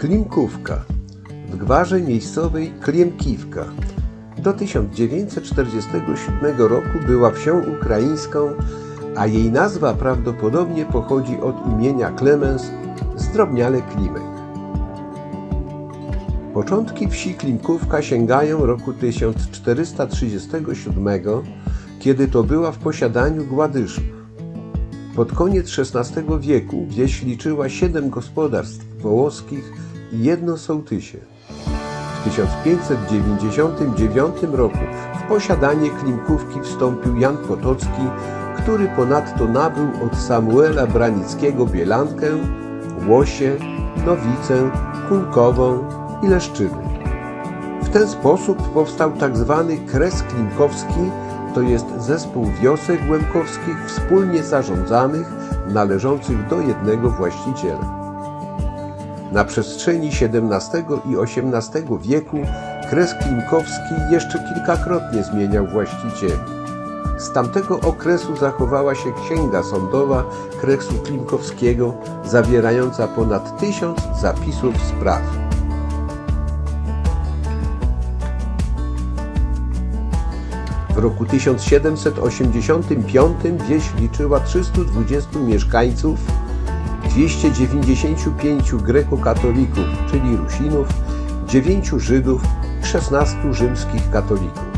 Klimkówka w gwarze miejscowej Kliemkiwka do 1947 roku była wsią ukraińską, a jej nazwa prawdopodobnie pochodzi od imienia Klemens, zdrobniale Klimek. Początki wsi Klimkówka sięgają roku 1437, kiedy to była w posiadaniu Gładyszów. Pod koniec XVI wieku wieś liczyła 7 gospodarstw wołoskich i 1 sołtysie. W 1599 roku w posiadanie Klimkówki wstąpił Jan Potocki, który ponadto nabył od Samuela Branickiego Bielankę, Łosie, Nowicę, Kulkową i Leszczyny. W ten sposób powstał tzw. Kres Klimkowski, to jest zespół wiosek łemkowskich wspólnie zarządzanych, należących do jednego właściciela. Na przestrzeni XVII i XVIII wieku Kres Klimkowski jeszcze kilkakrotnie zmieniał właścicieli. Z tamtego okresu zachowała się księga sądowa Kresu Klimkowskiego, zawierająca ponad 1000 zapisów spraw. W roku 1785 wieś liczyła 320 mieszkańców, 295 grekokatolików, czyli Rusinów, 9 Żydów i 16 rzymskich katolików.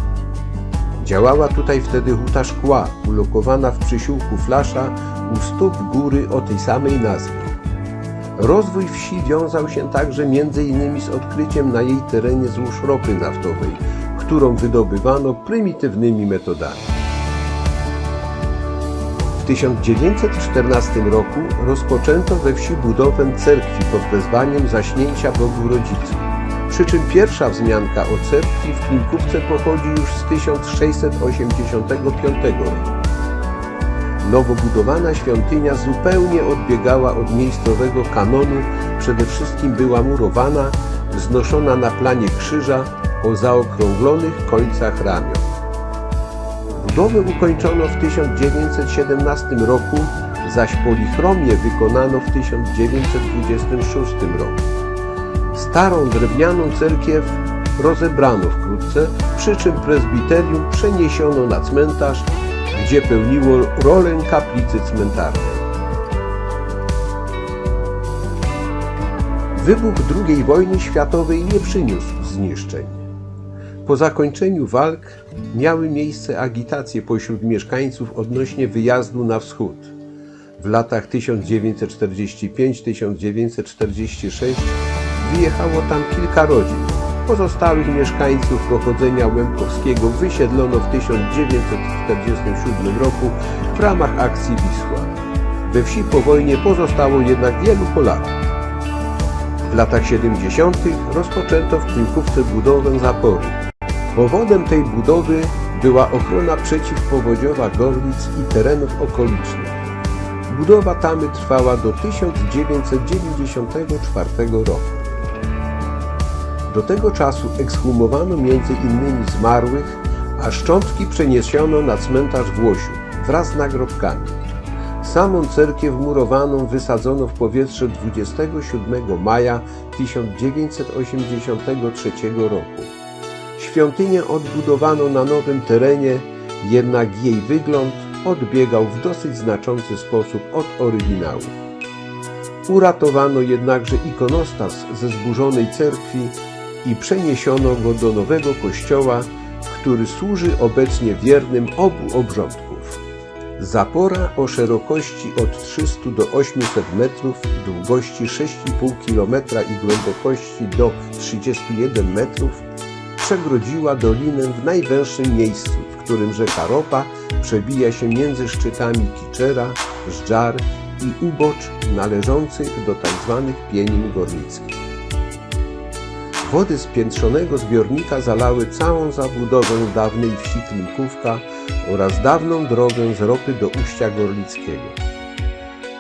Działała tutaj wtedy huta szkła, ulokowana w przysiłku Flasza u stóp góry o tej samej nazwie. Rozwój wsi wiązał się także m.in. z odkryciem na jej terenie złóż ropy naftowej, którą wydobywano prymitywnymi metodami. W 1914 roku rozpoczęto we wsi budowę cerkwi pod wezwaniem Zaśnięcia Bogu Rodzicu. Przy czym pierwsza wzmianka o cerkwi w Klimkówce pochodzi już z 1685 roku. Nowo budowana świątynia zupełnie odbiegała od miejscowego kanonu, przede wszystkim była murowana, wznoszona na planie krzyża o zaokrąglonych końcach ramion. Budowę ukończono w 1917 roku, zaś polichromię wykonano w 1926 roku. Starą drewnianą cerkiew rozebrano wkrótce, przy czym prezbiterium przeniesiono na cmentarz, gdzie pełniło rolę kaplicy cmentarnej. Wybuch II wojny światowej nie przyniósł zniszczeń. Po zakończeniu walk miały miejsce agitacje pośród mieszkańców odnośnie wyjazdu na wschód. W latach 1945–1946 wyjechało tam kilka rodzin. Pozostałych mieszkańców pochodzenia łemkowskiego wysiedlono w 1947 roku w ramach akcji Wisła. We wsi po wojnie pozostało jednak wielu Polaków. W latach 70. rozpoczęto w Klimkówce budowę zapory. Powodem tej budowy była ochrona przeciwpowodziowa Gorlic i terenów okolicznych. Budowa tamy trwała do 1994 roku. Do tego czasu ekshumowano m.in. zmarłych, a szczątki przeniesiono na cmentarz w Łosiu wraz z nagrobkami. Samą cerkiew murowaną wysadzono w powietrze 27 maja 1983 roku. Świątynię odbudowano na nowym terenie, jednak jej wygląd odbiegał w dosyć znaczący sposób od oryginału. Uratowano jednakże ikonostas ze zburzonej cerkwi i przeniesiono go do nowego kościoła, który służy obecnie wiernym obu obrządków. Zapora o szerokości od 300 do 800 metrów, długości 6,5 km i głębokości do 31 metrów przegrodziła dolinę w najwęższym miejscu, w którym rzeka Ropa przebija się między szczytami Kiczera, Żdżar i ubocz należących do tzw. Pienin Gorlickich. Wody z piętrzonego zbiornika zalały całą zabudowę dawnej wsi Klimkówka oraz dawną drogę z Ropy do Uścia Gorlickiego.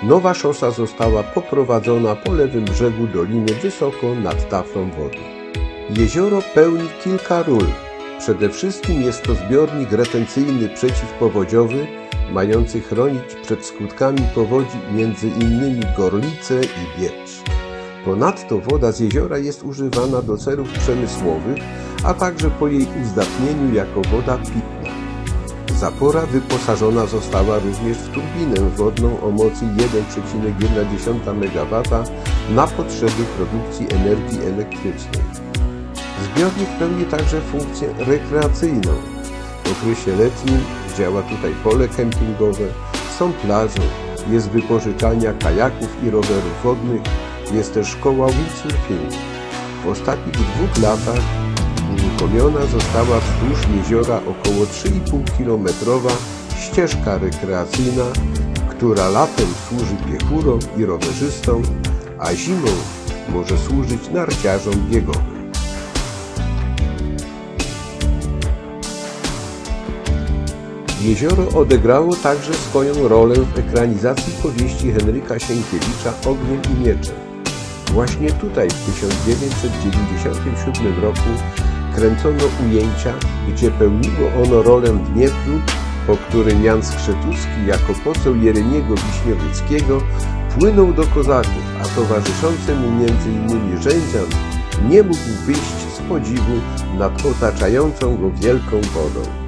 Nowa szosa została poprowadzona po lewym brzegu doliny wysoko nad taflą wody. Jezioro pełni kilka ról. Przede wszystkim jest to zbiornik retencyjny przeciwpowodziowy, mający chronić przed skutkami powodzi m.in. Gorlice i Biecz. Ponadto woda z jeziora jest używana do celów przemysłowych, a także po jej uzdatnieniu jako woda pitna. Zapora wyposażona została również w turbinę wodną o mocy 1,1 MW na potrzeby produkcji energii elektrycznej. Zbiornik pełni także funkcję rekreacyjną. W okresie letnim działa tutaj pole kempingowe, są plaże, jest wypożyczalnia kajaków i rowerów wodnych, jest też szkoła windsurfingu. W ostatnich 2 latach uruchomiona została wzdłuż jeziora około 3,5-kilometrowa ścieżka rekreacyjna, która latem służy piechurom i rowerzystom, a zimą może służyć narciarzom biegowym. Jezioro odegrało także swoją rolę w ekranizacji powieści Henryka Sienkiewicza „Ogniem i mieczem”. Właśnie tutaj w 1997 roku kręcono ujęcia, gdzie pełniło ono rolę Dniepru, po którym Jan Skrzetuski jako poseł Jeremiego Wiśniowieckiego płynął do kozaków, a towarzyszący mu m.in. Rzędzian nie mógł wyjść z podziwu nad otaczającą go wielką wodą.